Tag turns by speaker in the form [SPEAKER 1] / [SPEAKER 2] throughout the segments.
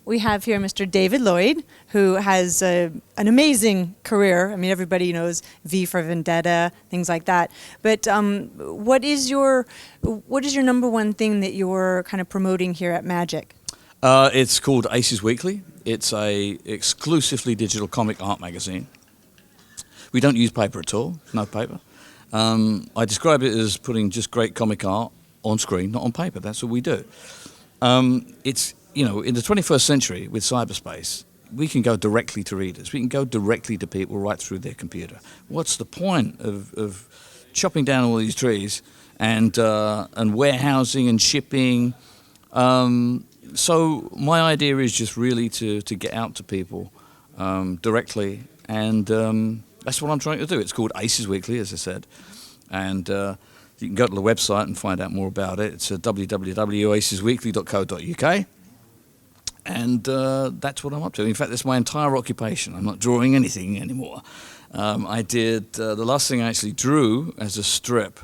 [SPEAKER 1] we have here Mr. David Lloyd, who has an amazing career. I mean, everybody knows V for Vendetta, things like that. But what is your number one thing that you're kind of promoting here at Magic?
[SPEAKER 2] It's called Aces Weekly. It's a exclusively digital comic art magazine. We don't use paper at all, no paper. I describe it as putting just great comic art on screen, not on paper. That's what we do. It's, you know, in the 21st century with cyberspace, we can go directly to readers. We can go directly to people right through their computer. What's the point of chopping down all these trees and warehousing and shipping? So my idea is just really to get out to people directly, and that's what I'm trying to do. It's called Aces Weekly, as I said, and you can go to the website and find out more about it. It's www.acesweekly.co.uk, and that's what I'm up to. In fact, that's my entire occupation. I'm not drawing anything anymore. I did the last thing I actually drew as a strip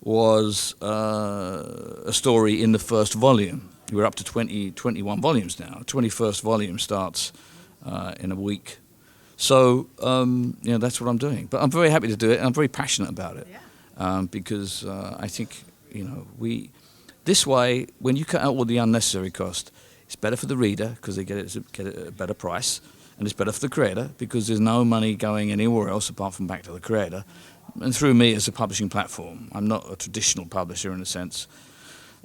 [SPEAKER 2] was a story in the first volume. We're up to 21 volumes now. 21st volume starts in a week. So, you know, that's what I'm doing. But I'm very happy to do it, and I'm very passionate about it. Yeah. Because I think, you know, this way, when you cut out all the unnecessary cost, it's better for the reader because they get it at a better price, and it's better for the creator because there's no money going anywhere else apart from back to the creator, and through me as a publishing platform. I'm not a traditional publisher in a sense.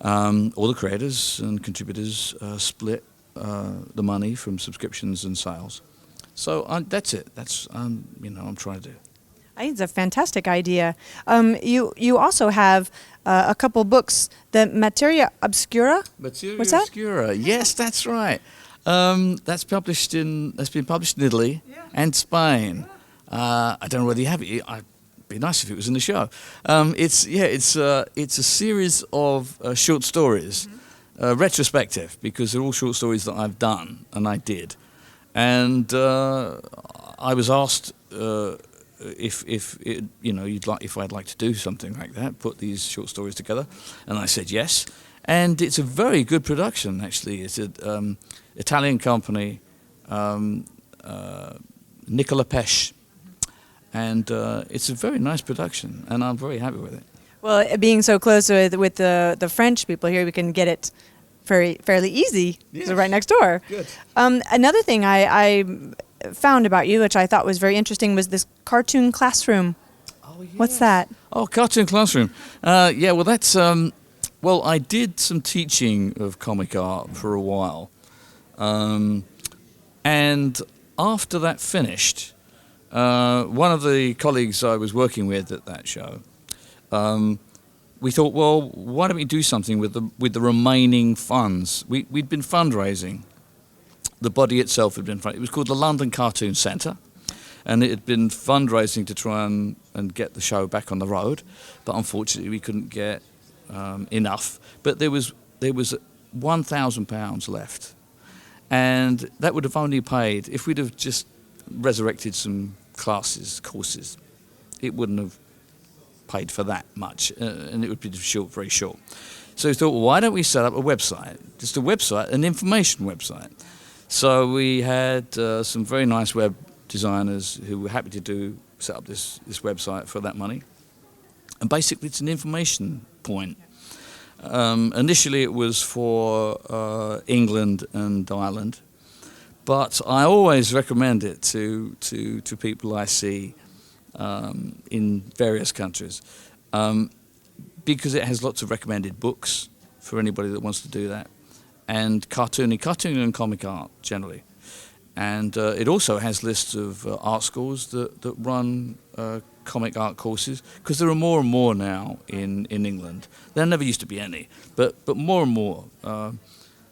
[SPEAKER 2] All the creators and contributors split the money from subscriptions and sales. So that's it. That's you know, I'm trying to do.
[SPEAKER 1] I think it's a fantastic idea. You also have a couple books, the Materia Obscura.
[SPEAKER 2] Materia
[SPEAKER 1] What's that?
[SPEAKER 2] Obscura. Yes, that's right. That's been published in Italy and Spain. I don't know whether you have it. It'd be nice if it was in the show. It's a series of short stories, retrospective, because they're all short stories that I've done and I did. And I was asked if I'd like to do something like that, put these short stories together, and I said yes. And it's a very good production, actually. It's an Italian company, Nicola Pesce, and it's a very nice production, and I'm very happy with it.
[SPEAKER 1] Well, being so close with the French people here, we can get it fairly easy. Yes. So right next door.
[SPEAKER 2] Good.
[SPEAKER 1] Another thing I found about you, which I thought was very interesting, was this cartoon classroom.
[SPEAKER 2] Oh, yes.
[SPEAKER 1] What's that?
[SPEAKER 2] Oh, cartoon classroom. Yeah, well, that's well, I did some teaching of comic art for a while, and after that finished, one of the colleagues I was working with at that show, we thought, well, why don't we do something with the remaining funds? We'd been fundraising. The body itself had been. It was called the London Cartoon Centre, and it had been fundraising to try and get the show back on the road. But unfortunately, we couldn't get enough. But there was £1,000 left, and that would have only paid if we'd have just resurrected some courses. It wouldn't have paid for that much, and it would be very short. So we thought, well, why don't we set up a website, just a website, an information website. So we had some very nice web designers who were happy to set up this website for that money. And basically it's an information point. Initially it was for England and Ireland, but I always recommend it to people I see in various countries, because it has lots of recommended books for anybody that wants to do that, and cartooning and comic art generally. And it also has lists of art schools that run comic art courses, because there are more and more now in England. There never used to be any, but more and more.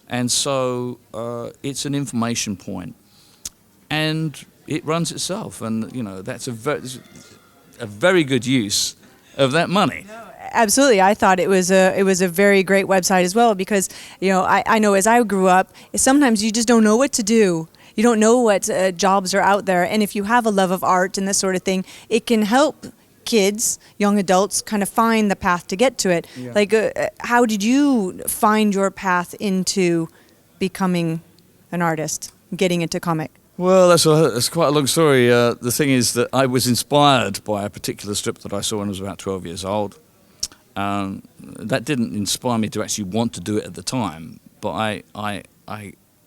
[SPEAKER 2] And so it's an information point, and it runs itself, and you know that's a very good use of that money.
[SPEAKER 1] No, absolutely, I thought it was a very great website as well, because you know I know as I grew up, sometimes you just don't know what to do. You don't know what jobs are out there, and if you have a love of art and this sort of thing, it can help kids, young adults, kind of find the path to get to it. Yeah. Like, how did you find your path into becoming an artist, getting into comic?
[SPEAKER 2] Well, that's quite a long story. The thing is that I was inspired by a particular strip that I saw when I was about 12 years old. That didn't inspire me to actually want to do it at the time, but I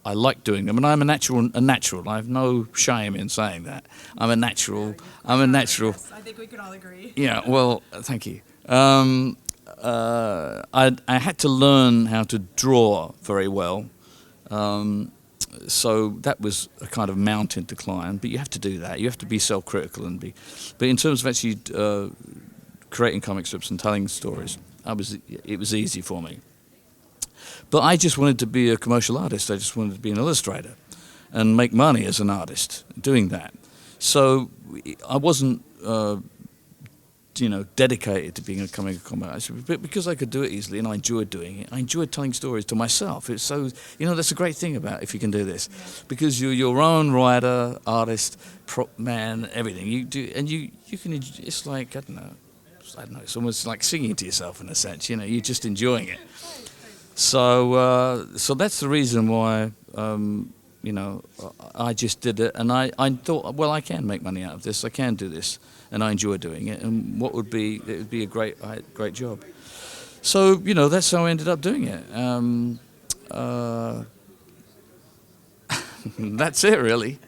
[SPEAKER 2] like doing them, and I'm a natural. I have no shame in saying that. I'm a natural.
[SPEAKER 1] Yes, I think we can all agree.
[SPEAKER 2] Yeah, well, thank you. I had to learn how to draw very well. So that was a kind of mountain to climb, but you have to do that. You have to be self-critical and be. But in terms of actually creating comic strips and telling stories, it was easy for me. But I just wanted to be a commercial artist. I just wanted to be an illustrator and make money as an artist doing that. So I wasn't, dedicated to being a comic artist, but because I could do it easily and I enjoyed doing it, I enjoyed telling stories to myself. It's so, that's a great thing about if you can do this, because you're your own writer, artist, prop man, everything. You do, and you can. It's like I don't know. It's almost like singing to yourself in a sense. You're just enjoying it. So that's the reason why. I just did it, and I thought, well, I can make money out of this. I can do this, and I enjoy doing it. And it would be a great job. So that's how I ended up doing it. That's it, really.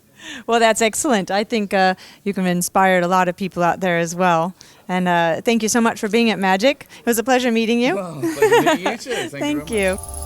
[SPEAKER 1] Well, that's excellent. I think you can have inspired a lot of people out there as well. And thank you so much for being at Magic. It was a pleasure meeting you.
[SPEAKER 2] Well, pleasure meeting you too. Thank you very much.
[SPEAKER 1] you.